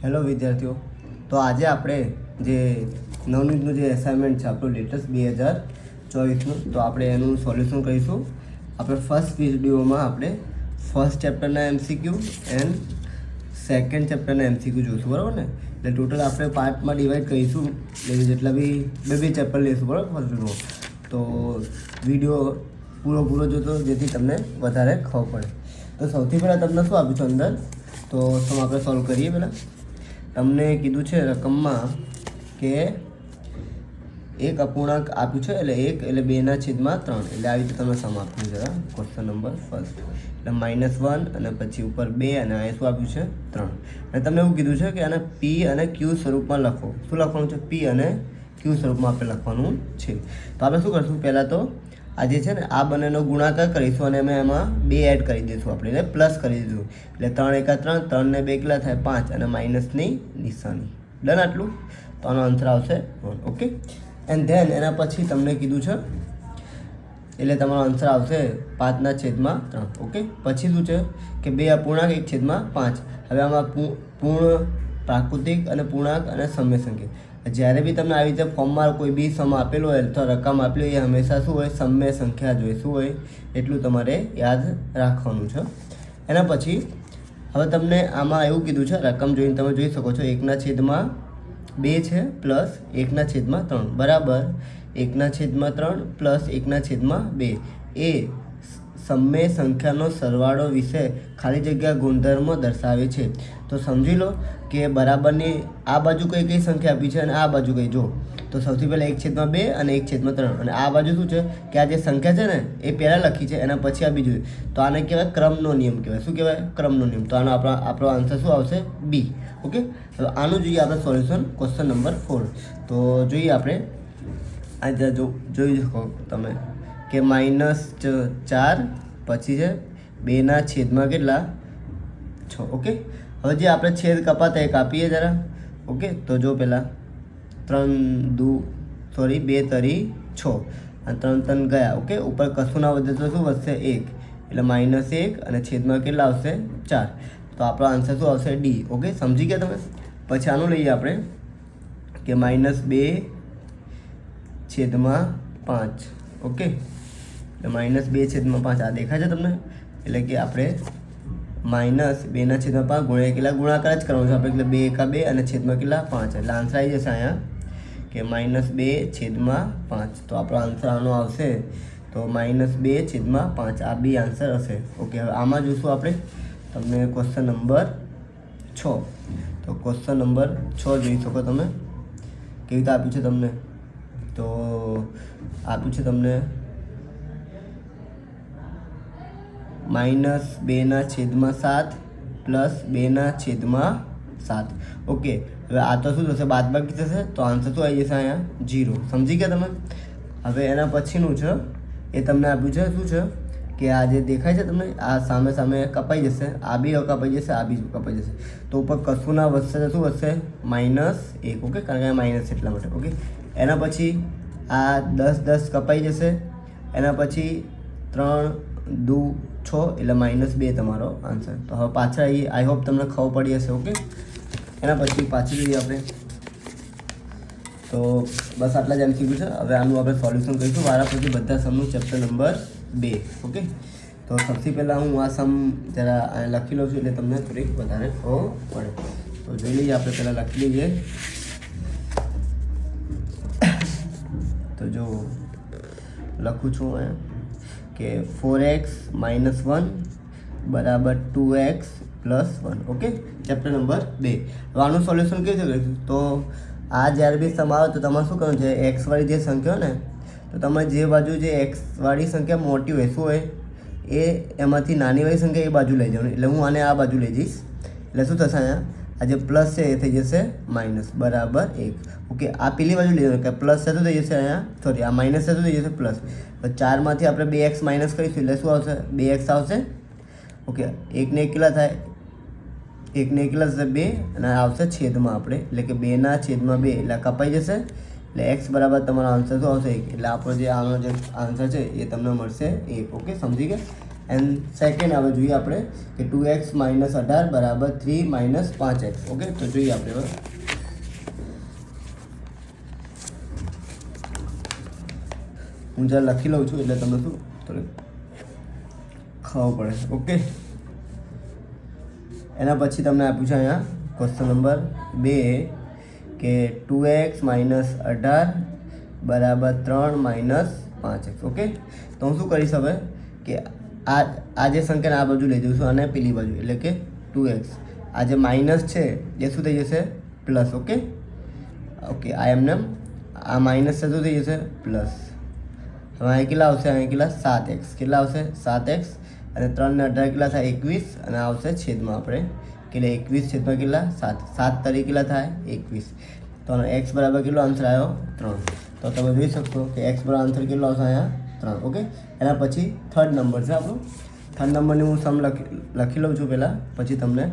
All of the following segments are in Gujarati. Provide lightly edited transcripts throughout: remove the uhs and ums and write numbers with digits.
હેલો વિદ્યાર્થીઓ, તો આજે આપણે જે નવનીતનું જે એસાઇનમેન્ટ છે આપણું લેટેસ્ટ 2024નું, તો આપણે એનું સોલ્યુશન કરીશું. આપણે ફર્સ્ટ વિડીયોમાં આપણે ફર્સ્ટ ચેપ્ટરના એમસીક્યુ એન્ડ સેકન્ડ ચેપ્ટરના એમસીક્યુ જોઈશું, બરાબર ને? એટલે ટોટલ આપણે પાર્ટમાં ડિવાઈડ કરીશું, એટલે જેટલા બી બે ચેપ્ટર લઈશું, બરાબર? ફર્સ્ટ વિડીયો તો વિડીયો પૂરો જોતો જેથી તમને વધારે ખબર પડે. તો સૌથી પહેલાં તમને શું આપ્યું છે અંદર, તો આપણે સોલ્વ કરીએ. પહેલાં તમને કીધું છે રકમમાં કે એક અપૂર્ણાંક આપ્યું છે, એટલે 1 એટલે 2/3, એટલે આવી રીતે તમને સમ આપ્યું છે. ક્વેશ્ચન નંબર ફર્સ્ટ એટલે -1 અને પછી ઉપર 2 અને આ શું આપ્યું છે 3. અને તમને એવું કીધું છે કે આને પી અને ક્યુ સ્વરૂપમાં લખો. શું લખવાનું છે? પી અને ક્યુ સ્વરૂપમાં આપણે લખવાનું છે. તો આપણે શું કરશું, પહેલાં તો આ જે છે ને આ બંનેનો ગુણાકાર કરીશું અને અમે એમાં 2 એડ કરી દઈશું, આપણે એટલે પ્લસ કરી દઈશું. એટલે 3 × 3, 3 ને 2 કેટલા થાય 5 અને માઇનસની નિશાની. ડન આટલું? તો આનો આન્સર આવશે 1. ઓકે, એન્ડ ધેન એના પછી તમને કીધું છે એટલે તમારો આન્સર આવશે 5/3. ઓકે, પછી શું છે કે 2 અપૂર્ણાંક 1/5. હવે આમાં પૂર્ણ, પ્રાકૃતિક અને પૂર્ણાંક અને સમય સંખ્યા. જ્યારે બી તમને આવી રીતે ફોર્મમાં કોઈ બી સમ આપેલો હોય અથવા રકમ આપેલી હોય, એ હંમેશા શું હોય, સમય સંખ્યા જોઈએ. શું હોય એટલું તમારે યાદ રાખવાનું છે. એના પછી હવે તમને આમાં એવું કીધું છે, રકમ જોઈને તમે જોઈ શકો છો 1/2 છે પ્લસ 1/3 બરાબર 1/3 પ્લસ 1/2 એ સમય સંખ્યાનો સરવાળો વિશે ખાલી જગ્યા ગુણધર્મ દર્શાવે છે. તો સમજી લો કે બરાબરની આ બાજુ કઈ સંખ્યા આપી છે અને આ બાજુ કઈ. જો તો સૌથી પહેલાં 1/2 અને 1/3, અને આ બાજુ શું છે કે આ જે સંખ્યા છે ને એ પહેલાં લખી છે, એના પછી આ બીજું. તો આને કહેવાય ક્રમનો નિયમ કહેવાય. શું કહેવાય? ક્રમનો નિયમ. તો આનો આપણો આન્સર શું આવશે? બી. ઓકે, હવે આનું જોઈએ આપણે સોલ્યુશન ક્વેશ્ચન નંબર 4. તો જોઈએ આપણે આ જોઈ શકો તમે કે -4 પછી છે 2/6 કેટલા 6. ઓકે, હવે જે આપણે છેદ કપાતા એ કાપીએ જરા. ઓકે, તો જો પહેલાં 2 તરી 6 અને 3 ગયા. ઓકે, ઉપર કશું ના વધે તો શું વધશે? 1 એટલે -1 અને છેદમાં કેટલા આવશે? 4. તો આપણો આન્સર શું આવશે? ડી. ઓકે, સમજી ગયા તમે? પછી આનું લઈએ આપણે કે -2/5. ઓકે, એટલે -2/5 આ દેખાય છે તમને? એટલે કે આપણે -2/5 ગુણ્યા કેટલા ગુણાકાર જ કરવાનો છે આપણે, એટલે 2 × 2 અને છેદમાં કેટલા 5. એટલે આન્સર આવી જશે અહીંયા કે -2/5. તો આપણો આન્સર આનો આવશે તો -2/5. આ બી આન્સર હશે. ઓકે, હવે આમાં જોઈશું આપણે તમને ક્વેશ્ચન નંબર 6. તો ક્વેશ્ચન નંબર 6 જોઈ શકો તમે કેવી રીતે આપ્યું છે તમને. તો આપ્યું છે તમને -2/7 પ્લસ 2/7. ઓકે, હવે આ તો શું થશે? બાદબાકી થશે. તો આન્સર શું આવી જશે અહીંયા? 0. સમજી ગયા તમે? હવે એના પછીનું છે એ તમને આપ્યું છે શું છે કે આ જે દેખાય છે તમને આ સામે કપાઈ જશે, આ બી કપાઈ જશે, આ બી કપાઈ જશે. તો ઉપર કશું ના વધશે તો શું વધશે? -1. ઓકે, કારણ કે માઇનસ એટલા માટે. ઓકે, એના પછી આ 10 કપાઈ જશે. એના પછી 3 2 6 એટલે -2 તમારો આન્સર. તો હવે પાછળ આવીએ. આઈ હોપ તમને ખબર પડી હશે. ઓકે, એના પછી પાછળ જઈએ આપણે. તો બસ આટલા જ એમસીક્યુ છે. હવે આનું આપણે સોલ્યુશન કરીશું વારા પછી બધા સમનું ચેપ્ટર નંબર 2. ઓકે, તો સૌથી પહેલાં હું આ સમ જરા લખી લઉં છું એટલે તમને થોડીક વધારે ખબર પડે. તો જોઈ લઈએ આપણે, પહેલાં લખી લઈએ. તો જો લખું છું અહીંયા કે 4x - 1 બરાબર 2x + 1. Okay, chapter number 2. હવે આનું સોલ્યુશન કેવી રીતે કરીશું? તો આ જ્યારે બી સમ આવે તો તમારે શું કરવાનું છે? x વાળી જે સંખ્યા હોય ને, તો તમારે જે બાજુ જે x વાળી સંખ્યા મોટી હોય, શું હોય એ એમાંથી નાની વાળી સંખ્યા એ બાજુ લઈ જવાનું. એટલે હું આને આ બાજુ લઈ જઈશ. એટલે શું થશે? અહીંયા આ જે પ્લસ છે એ થઈ જશે માઇનસ બરાબર 1. ઓકે, આ પેલી બાજુ લઈ જવાનું કે પ્લસ છે તો થઈ જશે અહીંયા, સોરી આ માઇનસ છે તો થઈ જશે પ્લસ. તો 4માંથી આપણે 2x માઇનસ કરીશું એટલે શું આવશે? 2x આવશે. ઓકે, 1 ને 1 કેટલા થાય? 1 ને 1 કેટલા થશે? 2 અને આવશે છેદમાં આપણે, એટલે કે 2/2 એટલે કપાઈ જશે. એટલે x બરાબર તમારો આન્સર શું આવશે? 1. એટલે આપણો જે આનો જે આન્સર છે એ તમને મળશે 1. ઓકે, સમજી ગયા? એન્ડ સેકન્ડ હવે જોઈએ આપણે કે 2x - 18 બરાબર 3 - 5x. ઓકે, તો જોઈએ આપણે હવે હું જ્યારે લખી લઉં છું એટલે તમને શું થોડું ખબર પડે. ઓકે, એના પછી તમને આપ્યું છે અહીંયા ક્વેશ્ચન નંબર 2 કે 2x - 18 બરાબર 3 - 5x. ઓકે, તો હું શું કરીશ હવે કે આ જે સંખ્યાને આ બાજુ લઈ જઈશું અને પેલી બાજુ, એટલે કે 2x આ જે માઇનસ છે એ શું થઈ જશે પ્લસ. ઓકે ઓકે, આ એમને આ માઇનસ છે શું થઈ જશે પ્લસ. હવે અહીં કેટલા આવશે, અહીં કેટલા 7x, કેટલા આવશે 7x, અને 3 ને 18 કેટલા થાય 21, અને આવશે છેદમાં આપણે કેટલા 21 છેદમાં કેટલા 7, 7 તરીકે કેટલા થાય 21. તો x બરાબર કેટલો આન્સર આવ્યો 3. તો તમે જોઈ શકશો કે x બરાબર આન્સર કેટલો આવશે અહીંયા 3. ઓકે, એના પછી થર્ડ નંબર છે આપણો. થર્ડ નંબરની હું સમ લખી લઉં છું પહેલાં, પછી તમને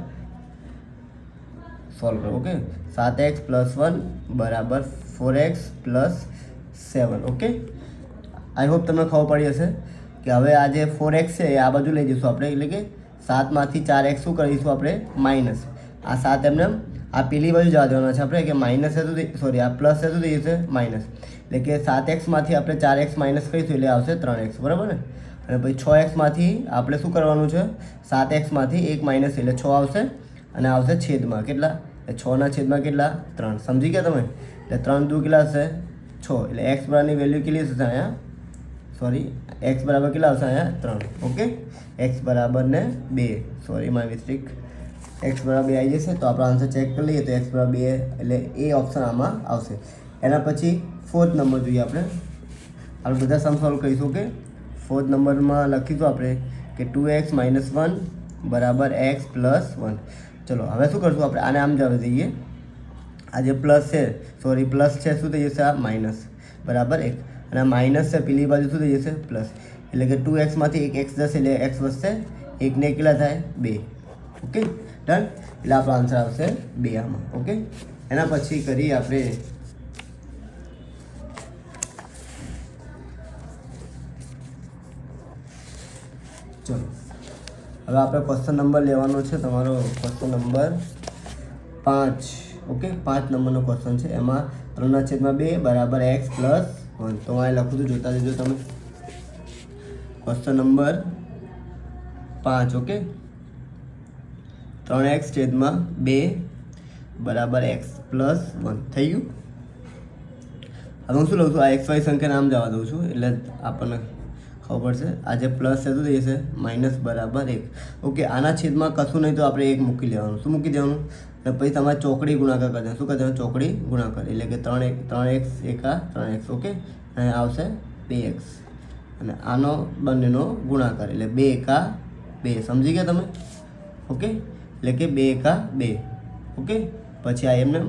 સોલ્વ કરો. ઓકે, 7x + 1 બરાબર 4x + 7. ઓકે, આઈ હોપ તમને ખબર પડી હશે કે હવે આ જે 4x છે એ આ બાજુ લઈ જઈશું આપણે, એટલે કે 7માંથી 4x શું કરીશું આપણે માઇનસ. આ 7 એમને આ પેલી બાજુ જવા દેવાના છે આપણે, કે માઇનસ છે તો સોરી આ પ્લસ છે તો થઈ જશે માઇનસ, એટલે કે 7xમાંથી આપણે 4x માઇનસ કરીશું એટલે આવશે 3x, બરાબર ને. અને પછી 6xમાંથી આપણે શું કરવાનું છે, 7xમાંથી 1 માઇનસ એટલે 6 આવશે, અને આવશે છેદમાં કેટલા, એટલે 6 ના છેદમાં કેટલા 3. સમજી ગયા તમે? એટલે 3 દુ કેટલા હશે 6, એટલે x બરાબરની વેલ્યુ કેટલી હશે અહીંયા, સોરી x બરાબર કેટલા આવશે અહીંયા 3. ઓકે, x બરાબર ને 2, સોરી માય મિસ્ટેક, x બરાબર 2 આવી જશે. તો આપણો આન્સર ચેક કરી લઈએ તો x બરાબર 2, એટલે એ ઓપ્શન આમાં આવશે. એના પછી ફોર્થ નંબર જોઈએ આપણે બધા સમ સોલ્વ કરીશું. ઓકે, ફોર્થ નંબરમાં લખીશું આપણે કે 2x - 1 બરાબર x + 1. ચલો હવે શું કરશું આપણે, આને આમ જવા દઈએ, આ જે પ્લસ છે સોરી પ્લસ છે શું થઈ જશે આ માઇનસ બરાબર 1, અને આ માઇનસ છે પેલી બાજુ શું થઈ જશે પ્લસ, એટલે કે 2xમાંથી 1 x જશે એટલે x વધશે, 1 ને કેટલા થાય 2. ઓકે ડન, એટલે આપણો આન્સર આવશે 2 આમાં. ઓકે, એના પછી કરીએ આપણે ચલો હવે આપણે ક્વેશ્ચન નંબર લેવાનો છે તમારો ક્વેશ્ચન નંબર 5. ઓકે, 5 નંબરનો ક્વેશ્ચન છે, એમાં 3/2 બરાબર x + 1. તો અહીં લખું છું, જોતા જજો તમે. Question number 5. ઓકે, 3x/2 બરાબર x + 1 થઈ ગયું. હવે હું શું લઉં છું, આ xy સંખ્યા નામ જવા દઉં છું, એટલે આપણને ખબર પડશે. આ જે પ્લસ છે શું થઈ જશે માઇનસ બરાબર 1. ઓકે, આના છેદમાં કશું નહીં તો આપણે 1 મૂકી લેવાનું. શું મૂકી દેવાનું, અને પછી તમારે ચોકડી ગુણાકાર કરી દેવાનું. શું કરી દેવાનું, ચોકડી ગુણાકાર, એટલે કે 3x એકા 3x. ઓકે, અને આવશે 2x, અને આનો બંનેનો ગુણાકાર એટલે 2 એકા 2. સમજી ગયા તમે? ઓકે, એટલે કે 2 એકા 2. ઓકે, પછી આ એમને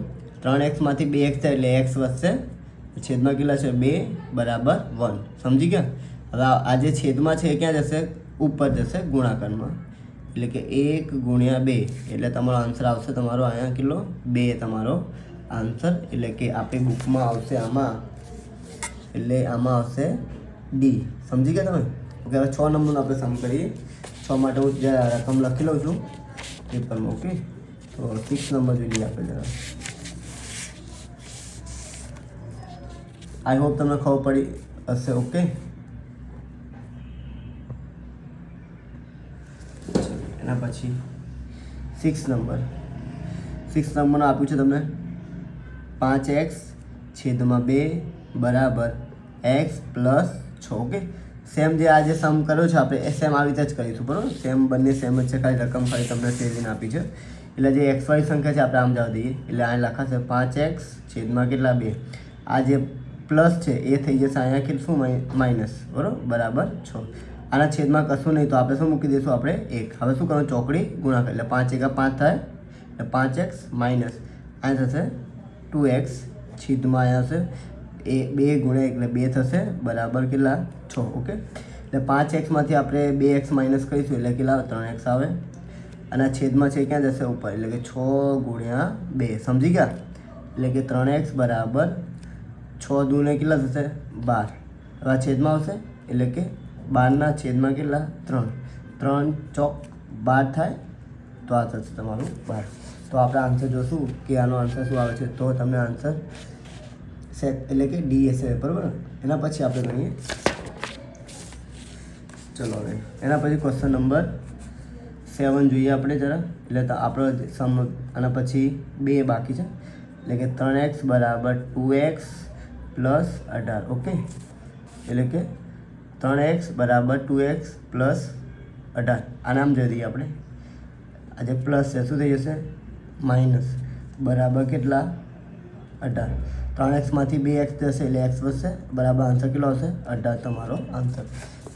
3xમાંથી 2x થાય એટલે x વધશે, છેદમાં કેટલા છે 2 બરાબર 1. સમજી ગયા? હવે આ જે છેદમાં છે એ ક્યાં જશે, ઉપર જશે ગુણાકારમાં, એટલે કે 1 × 2, એટલે તમારો આન્સર આવશે તમારો અહીંયા કેટલો 2 તમારો આન્સર, એટલે કે આપણી બુકમાં આવશે આમાં, એટલે આમાં આવશે D. સમજી ગયા તમે? ઓકે, હવે 6 નંબરનો આપણે સમ કરીએ. 6 માટે હું જે રકમ લખી લઉં છું પેપરમાં. ઓકે, તો 6 નંબર જોઈ લઈએ આપણે જરા. આઈ હોપ તમને ખબર પડી હશે. ઓકે, એના પછી 6 નંબરનું આપ્યું છે તમને 5x/2 બરાબર x + 6. ઓકે, સેમ જે આ જે સમ કર્યો છે આપણે એ સેમ આવી રીતે જ કરીશું, બરાબર. સેમ બંને સેમ જ છે, ખાલી રકમ ખાલી તમને સેરીને આપી છે. એટલે જે xy સંખ્યા છે આપણે આમ જવા દઈએ, એટલે આ લખાશે 5x/2. આ જે પ્લસ છે એ થઈ જશે અહીંયા કેટલું માઇનસ, બરાબર બરાબર 6. આના છેદમાં કશું નહીં તો આપણે શું મૂકી દઈશું આપણે 1. હવે શું કરવાનું, ચોકડી ગુણાકાર, એટલે 5 એકા 5 થાય, એટલે 5x માઇનસ અહીંયા થશે 2x, છેદમાં અહીંયા હશે 2 × 1 એટલે 2 થશે બરાબર કેટલા 6. ઓકે, એટલે 5xમાંથી આપણે 2x માઇનસ કરીશું એટલે કેટલા 3x આવે, અને છેદમાં છે ક્યાં જશે ઉપર, એટલે કે 6 × 2. સમજી ગયા? એટલે કે 3x બરાબર 6 દૂને કેટલા થશે 12. હવે આ છેદમાં આવશે એટલે કે 12 ના છેદમાં કેટલા 3. 3 ચોક 12 થાય તો આ થશે તમારું 12. તો આપણે આન્સર જોશું કે આનો આન્સર શું આવે છે. તો તમને આન્સર એટલે કે ડી હશે, બરાબર. એના પછી આપણે ગણીએ. ચલો હવે એના પછી ક્વેશ્ચન નંબર 7 જોઈએ આપણે જરા. એટલે આપણો સમ આના પછી 2 બાકી છે, એટલે કે 3x બરાબર 2x પ્લસ 18. ઓકે, એટલે કે 3x બરાબર 2x પ્લસ 18. આ નામ જોઈ દઈએ આપણે. આ જે પ્લસ છે શું થઈ જશે? માઇનસ. બરાબર કેટલા? 18. 3xમાંથી 2x જશે એટલે x વધશે, બરાબર આન્સર કેટલો આવશે? 18 તમારો આન્સર.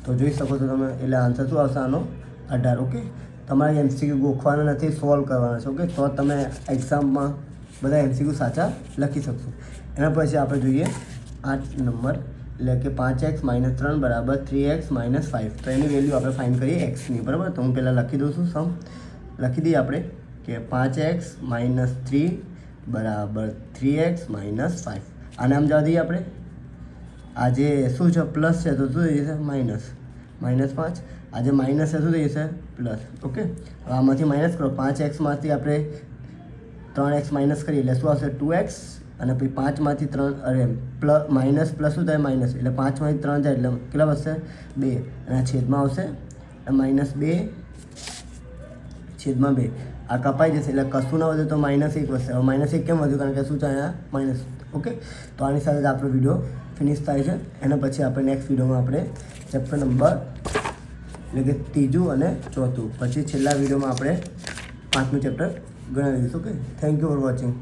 તો જોઈ શકો છો તમે, એટલે આન્સર શું આવશે આનો? 18. ઓકે, તમારે MCQ ગોખવાના નથી, સોલ્વ કરવાના છે. ઓકે, તો તમે એક્ઝામમાં બધા MCQ સાચા લખી શકશો. એના પછી આપણે જોઈએ 8 નંબર, એટલે કે 5x - 3 બરાબર 3x - 5. તો એની વેલ્યુ આપણે ફાઇન્ડ કરીએ એક્સની, બરાબર. તો હું પહેલાં લખી દઉં છું. સમ લખી દઈએ આપણે કે 5x - 3 બરાબર 3x - 5. આને આમ જવા દઈએ આપણે. આ જે શું છે પ્લસ છે તો શું થઈ જશે? -5. આ જે માઇનસ છે શું થઈ જશે? પ્લસ. ઓકે, હવે આમાંથી માઇનસ કરો. 5xમાંથી આપણે 3x માઇનસ કરીએ એટલે શું આવશે? 2x. અને પછી 5માંથી 3 પ્લસ માઇનસ પ્લસ શું થાય? માઇનસ. એટલે 5માંથી 3 જાય એટલે કેટલા વધશે? 2. અને આ છેદમાં આવશે -2/2. આ કપાઈ જશે એટલે કશું ના વધે તો -1 વધશે. હવે -1 કેમ વધ્યું? કારણ કે શું છે અહીંયા માઇનસ. ઓકે, તો આની સાથે જ આપણો વિડીયો ફિનિશ થાય છે. એના પછી આપણે નેક્સ્ટ વિડીયોમાં આપણે ચેપ્ટર નંબર એટલે કે 3 અને 4, પછી છેલ્લા વિડીયોમાં આપણે 5મું ચેપ્ટર ગણાવી દઈશું. Okay, thank you for watching.